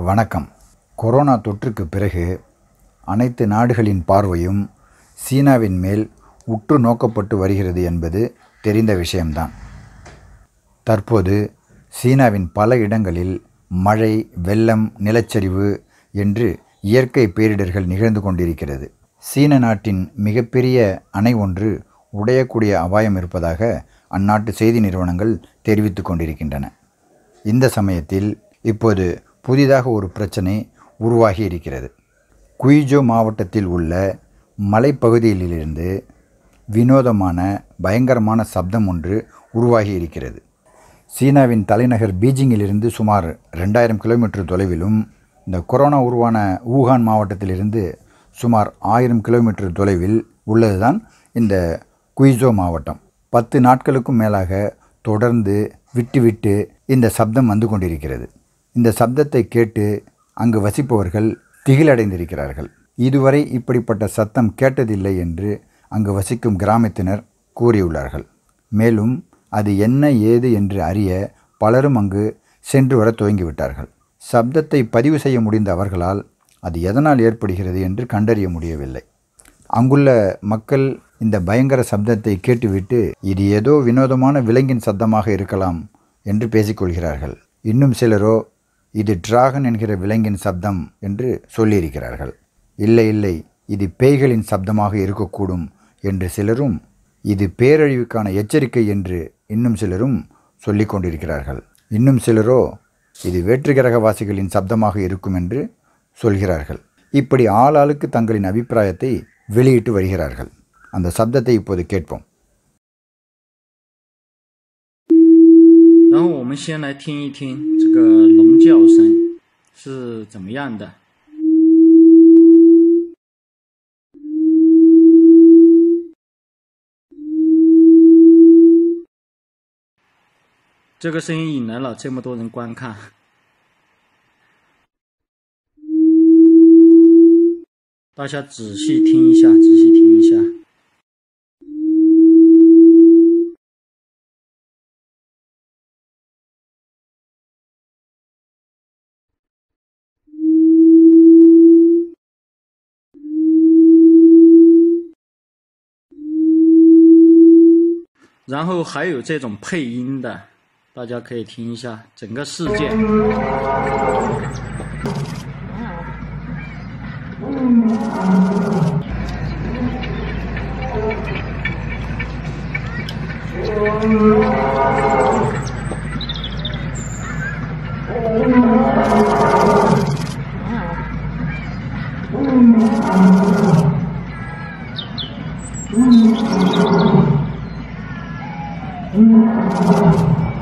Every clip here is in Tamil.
வணக்கம். கொரோனா தொற்றுக்கு பிறகு அனைத்து நாடுகளின் பார்வையும் சீனாவின் மேல் உற்று நோக்கப்பட்டு வருகிறது என்பது தெரிந்த விஷயம்தான். தற்போது சீனாவின் பல இடங்களில் மழை, வெள்ளம், நிலச்சரிவு என்று இயற்கை பேரிடர்கள் நிகழ்ந்து கொண்டிருக்கிறது. சீன நாட்டின் மிகப்பெரிய அணை ஒன்று உடையக்கூடிய அபாயம் இருப்பதாக அந்நாட்டு செய்தி நிறுவனங்கள் தெரிவித்து கொண்டிருக்கின்றன. இந்த சமயத்தில் இப்போது புதிதாக ஒரு பிரச்சனை உருவாகி இருக்கிறது. குய்ஜோ மாவட்டத்தில் உள்ள மலைப்பகுதியிலிருந்து வினோதமான பயங்கரமான சப்தம் ஒன்று உருவாகி இருக்கிறது. சீனாவின் தலைநகர் பீஜிங்கிலிருந்து சுமார் 2000 கிலோமீட்டர் தொலைவிலும், இந்த கொரோனா உருவான வூஹான் மாவட்டத்திலிருந்து சுமார் 1000 கிலோமீட்டர் தொலைவில் உள்ளதுதான் இந்த குய்ஜோ மாவட்டம். 10 நாட்களுக்கும் மேலாக தொடர்ந்து விட்டு இந்த சப்தம் வந்து கொண்டிருக்கிறது. இந்த சப்தத்தை கேட்டு அங்கு வசிப்பவர்கள் திகிலடைந்திருக்கிறார்கள். இதுவரை இப்படிப்பட்ட சத்தம் கேட்டதில்லை என்று அங்கு வசிக்கும் கிராமத்தினர் கூறியுள்ளார்கள். மேலும் அது என்ன ஏது என்று அறிய பலரும் அங்கு சென்று வர துவங்கிவிட்டார்கள். சப்தத்தை பதிவு செய்ய முடிந்த அவர்களால் அது எதனால் ஏற்படுகிறது என்று கண்டறிய முடியவில்லை. அங்குள்ள மக்கள் இந்த பயங்கர சப்தத்தை கேட்டுவிட்டு இது ஏதோ வினோதமான விலங்கின் சத்தமாக இருக்கலாம் என்று பேசிக்கொள்கிறார்கள். இன்னும் சிலரோ இது டிராகன் என்கிற விலங்கின் சப்தம் என்று சொல்லியிருக்கிறார்கள். இல்லை இது பேய்களின் சப்தமாக இருக்கக்கூடும் என்று சிலரும், இது பேரழிவுக்கான எச்சரிக்கை என்று இன்னும் சிலரும் சொல்லிக் கொண்டிருக்கிறார்கள். இன்னும் சிலரோ இது வேற்றுக்கிரகவாசிகளின் சப்தமாக இருக்கும் என்று சொல்கிறார்கள். இப்படி ஆளாளுக்கு தங்களின் அபிப்பிராயத்தை வெளியிட்டு வருகிறார்கள். அந்த சப்தத்தை இப்போது கேட்போம். 然后我们先来听一听这个龙叫声是怎么样的。这个声音引来了这么多人观看。大家仔细听一下，仔细听一下。然后还有这种配音的，大家可以听一下整个世界。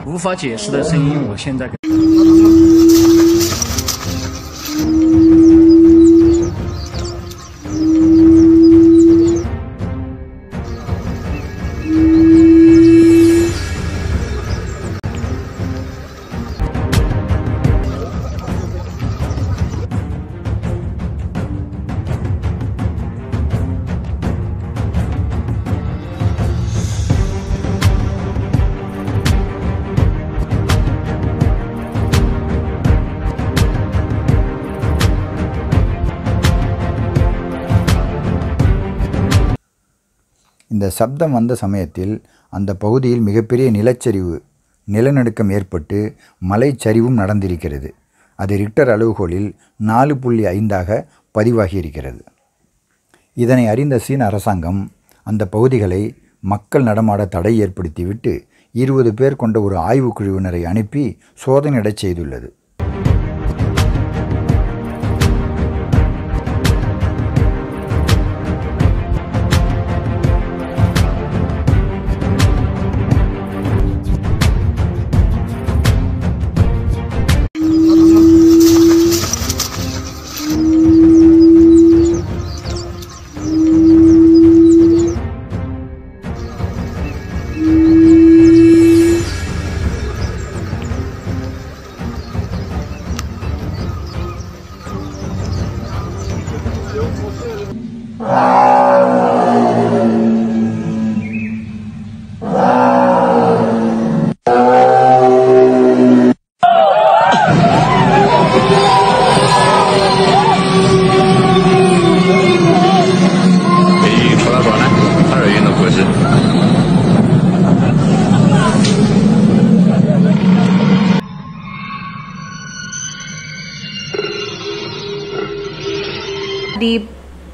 无法解释的声音，我现在给。இந்த சப்தம் வந்த சமயத்தில் அந்த பகுதியில் மிகப்பெரிய நிலநடுக்கம் ஏற்பட்டு மலைச்சரிவும் நடந்திருக்கிறது. அது ரிக்டர் அளவுகோலில் 4.5 பதிவாகியிருக்கிறது. இதனை அறிந்த சீன அரசாங்கம் அந்த பகுதிகளை மக்கள் நடமாட தடை ஏற்படுத்திவிட்டு 20 பேர் கொண்ட ஒரு ஆய்வுக்குழுவினரை அனுப்பி சோதனையிடச் செய்துள்ளது.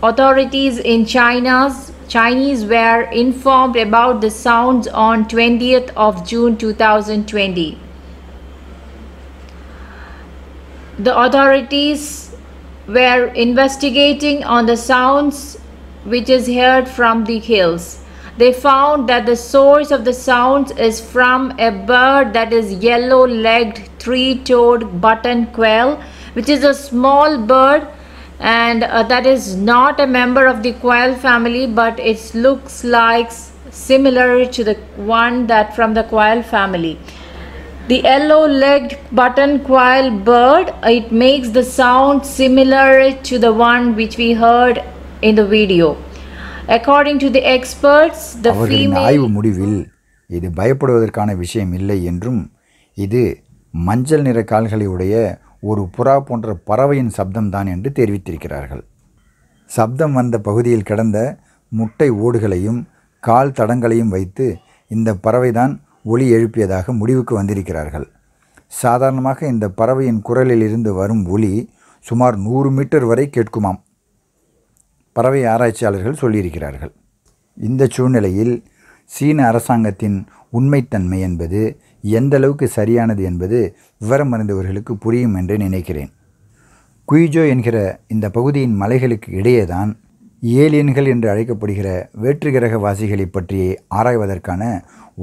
authorities in Chinese were informed about the sounds on 20th of June 2020. The authorities were investigating on the sounds which is heard from the hills. They found that the source of the sounds is from a bird that is yellow-legged three-toed button quail, which is a small bird, and that is not a member of the quail family, but it looks like similar to the one that from the quail family. The yellow-legged button quail bird, it makes the sound similar to the one which we heard in the video. According to the experts, the அவர்களின் female ஆய்வு முடிவில் இது பயப்படுவதற்கான விஷயம் இல்லை என்றும் இது மஞ்சள் நிற கால்களை உடைய ஒரு புறா போன்ற பறவையின் சப்தம்தான் என்று தெரிவித்திருக்கிறார்கள். சப்தம் வந்த பகுதியில் கிடந்த முட்டை ஓடுகளையும் கால் தடங்களையும் வைத்து இந்த பறவைதான் ஒலி எழுப்பியதாக முடிவுக்கு வந்திருக்கிறார்கள். சாதாரணமாக இந்த பறவையின் குரலில் இருந்து வரும் ஒலி சுமார் 100 மீட்டர் வரை கேட்குமாம். பறவை ஆராய்ச்சியாளர்கள் சொல்லியிருக்கிறார்கள். இந்த சூழ்நிலையில் சீன அரசாங்கத்தின் உண்மைத்தன்மை என்பது எந்த அளவுக்கு சரியானது என்பது விவரம் அறிந்தவர்களுக்கு புரியும் என்று நினைக்கிறேன். குய்ஜோ என்கிற இந்த பகுதியின் மலைகளுக்கு இடையேதான் ஏலியன்கள் என்று அழைக்கப்படுகிற வேற்றுகிரகவாசிகளை பற்றி ஆராய்வதற்கான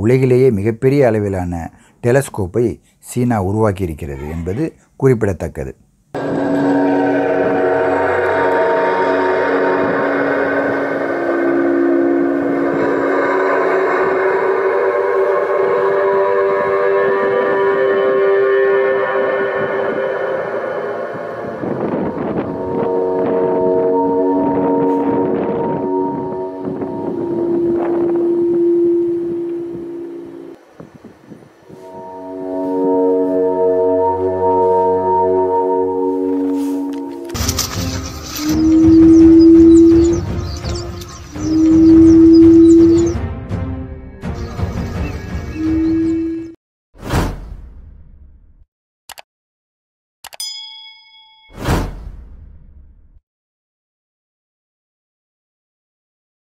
உலகிலேயே மிகப்பெரிய அளவிலான டெலஸ்கோப்பை சீனா உருவாக்கியிருக்கிறது என்பது குறிப்பிடத்தக்கது.